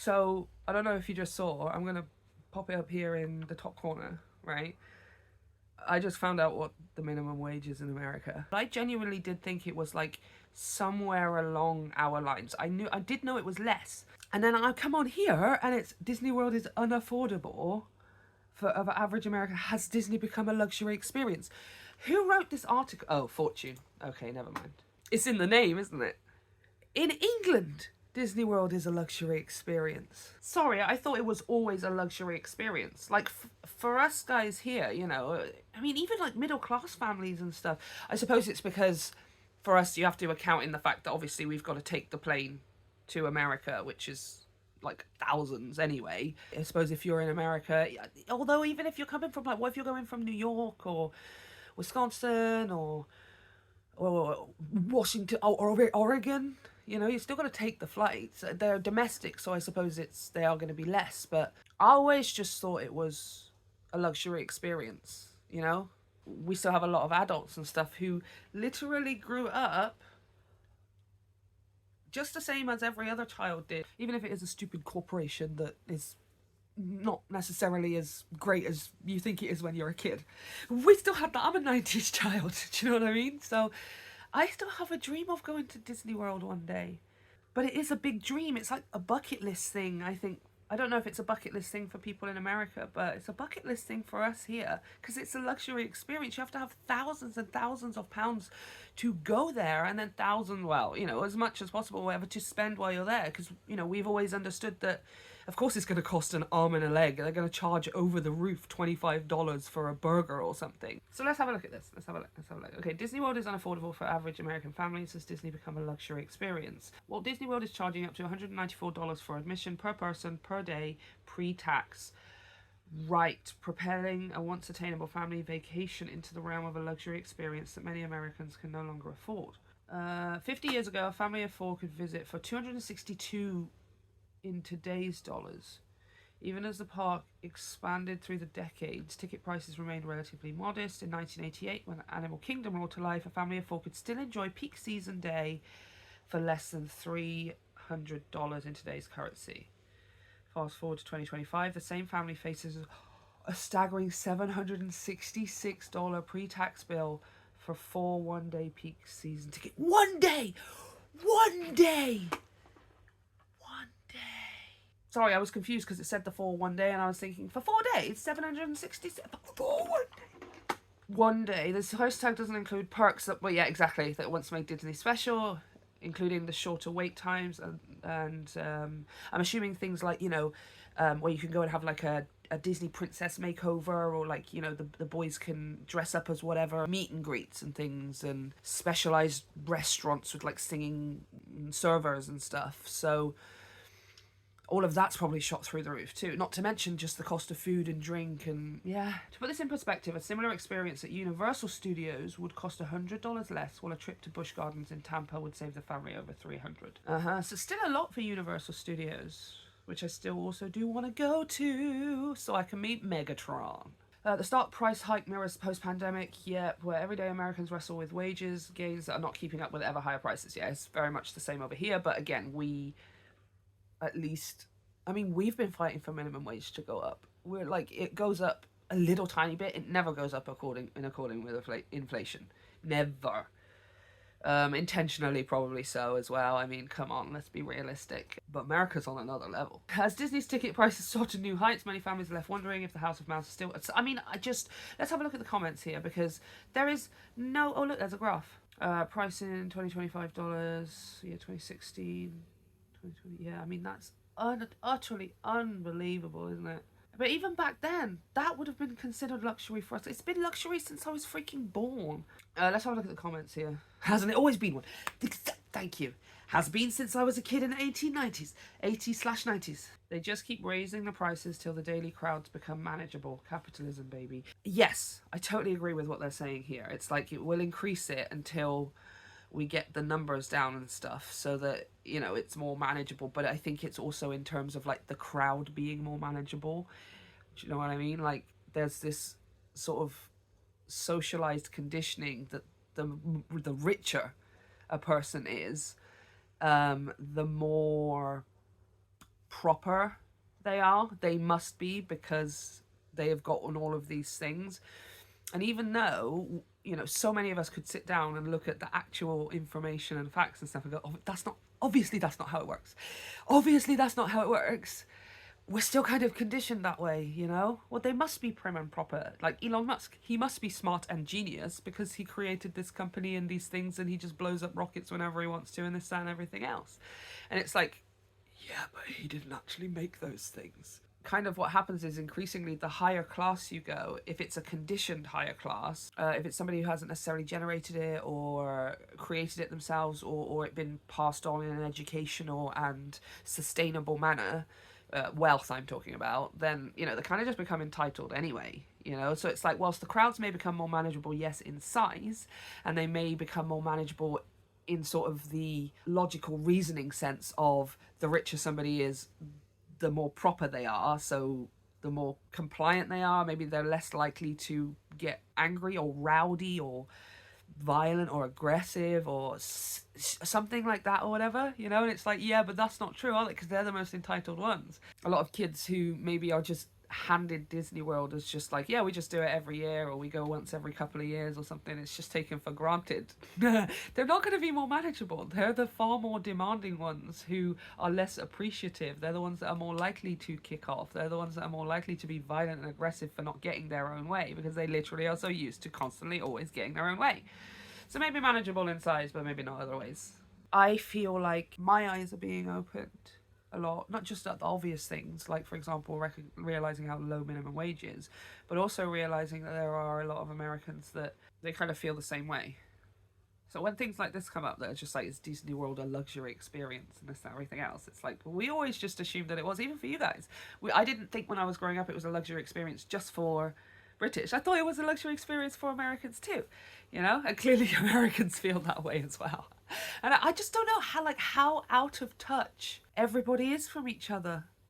So I don't know if you just saw, I'm going to pop it up here in the top corner, right? I just found out what the minimum wage is in America. I genuinely did think it was like somewhere along our lines. I did know it was less. And then I come on here and it's Disney World is unaffordable for average America. Has Disney become a luxury experience? Who wrote this article? Oh, Fortune. Okay, never mind. It's in the name, isn't it? In England, Disney World is a luxury experience. Sorry, I thought it was always a luxury experience. Like, for us guys here, you know, I mean, even like middle class families and stuff. I suppose it's because for us, you have to account in the fact that obviously we've got to take the plane to America, which is like thousands anyway. I suppose if you're in America, although even if you're coming from like, what if you're going from New York or Wisconsin or Washington or Oregon, you know, you still got to take the flights. They're domestic, so I suppose they are going to be less. But I always just thought it was a luxury experience. You know, we still have a lot of adults and stuff who literally grew up just the same as every other child did, even if it is a stupid corporation that is not necessarily as great as you think it is when you're a kid. We still had that. I'm a 90s child. Do you know what I mean? So I still have a dream of going to Disney World one day. But it is a big dream. It's like a bucket list thing, I think. I don't know if it's a bucket list thing for people in America, but it's a bucket list thing for us here because it's a luxury experience. You have to have thousands and thousands of pounds to go there, and then thousands, well, you know, as much as possible, whatever, to spend while you're there. Because, you know, we've always understood that, of course, it's going to cost an arm and a leg. They're going to charge over the roof $25 for a burger or something. So let's have a look at this. Let's have a look. Okay, Disney World is unaffordable for average American families. Has Disney become a luxury experience? Well, Disney World is charging up to $194 for admission per person per day, pre-tax. Right, propelling a once attainable family vacation into the realm of a luxury experience that many Americans can no longer afford. 50 years ago, a family of four could visit for $262 in today's dollars. Even as the park expanded through the decades, ticket prices remained relatively modest. In 1988, when Animal Kingdom roared to life, a family of four could still enjoy peak season day for less than $300 in today's currency. Fast forward to 2025, the same family faces a staggering $766 pre-tax bill for 4 one-day peak season tickets. One day! One day! Sorry, I was confused because it said the 4 one day, and I was thinking, for 4 days, 766 for 1 day. One day. This hashtag doesn't include perks that, well, yeah, exactly, that once made Disney special, including the shorter wait times, and I'm assuming things like, you know, where you can go and have like a Disney princess makeover, or like, you know, the boys can dress up as whatever, meet and greets and things, and specialized restaurants with like singing servers and stuff. So all of that's probably shot through the roof too. Not to mention just the cost of food and drink. And yeah, to put this in perspective, a similar experience at Universal Studios would cost $100 less, while a trip to Busch Gardens in Tampa would save the family over $300. So still a lot for Universal Studios, which I still also do want to go to so I can meet Megatron. The stark price hike mirrors post-pandemic, where everyday Americans wrestle with wages gains that are not keeping up with ever higher prices. Yeah, it's very much the same over here, but again, at least, I mean, we've been fighting for minimum wage to go up. We're like, it goes up a little tiny bit. It never goes up according with inflation. Never. Intentionally, probably so as well. I mean, come on, let's be realistic. But America's on another level. As Disney's ticket prices soar to new heights, many families are left wondering if the House of Mouse is still... I mean, let's have a look at the comments here, because there is no... Oh, look, there's a graph. Price in $2025, yeah, 2016... 2020, yeah, I mean, that's utterly unbelievable, isn't it? But even back then, that would have been considered luxury for us. It's been luxury since I was freaking born. Let's have a look at the comments here. Hasn't it always been one? Thank you. Has been since I was a kid in the 1890s. 80/90s. They just keep raising the prices till the daily crowds become manageable. Capitalism, baby. Yes, I totally agree with what they're saying here. It's like it will increase it until we get the numbers down and stuff, so that, you know, it's more manageable. But I think it's also in terms of like the crowd being more manageable. Do you know what I mean? Like, there's this sort of socialized conditioning that the richer a person is, the more proper they are. They must be, because they have gotten all of these things. And even though, you know, so many of us could sit down and look at the actual information and facts and stuff and go, oh, that's not, obviously that's not how it works. Obviously that's not how it works. We're still kind of conditioned that way, you know? Well, they must be prim and proper. Like Elon Musk, he must be smart and genius because he created this company and these things, and he just blows up rockets whenever he wants to, and this, that, and everything else. And it's like, yeah, but he didn't actually make those things. Kind of what happens is, increasingly the higher class you go, if it's a conditioned higher class, if it's somebody who hasn't necessarily generated it or created it themselves, or it been passed on in an educational and sustainable manner, wealth I'm talking about, then, you know, they kind of just become entitled anyway, you know? So it's like, whilst the crowds may become more manageable, yes, in size, and they may become more manageable in sort of the logical reasoning sense of the richer somebody is, the more proper they are, so the more compliant they are, maybe they're less likely to get angry or rowdy or violent or aggressive or something like that or whatever, you know? And it's like, yeah, but that's not true, are they? Because they're the most entitled ones. A lot of kids who maybe are just handed Disney World as just like, yeah, we just do it every year, or we go once every couple of years or something, it's just taken for granted. They're not going to be more manageable. They're the far more demanding ones who are less appreciative. They're the ones that are more likely to kick off. They're the ones that are more likely to be violent and aggressive for not getting their own way, because they literally are so used to constantly always getting their own way. So maybe manageable in size, but maybe not other ways. I feel like my eyes are being opened a lot, not just at the obvious things, like, for example, realizing how low minimum wage is, but also realizing that there are a lot of Americans that they kind of feel the same way. So when things like this come up, that are just like, is Disney World a luxury experience and this and everything else, it's like, we always just assumed that it was, even for you guys. I didn't think when I was growing up it was a luxury experience just for British. I thought it was a luxury experience for Americans too, you know? And clearly Americans feel that way as well. And I just don't know how out of touch everybody is from each other.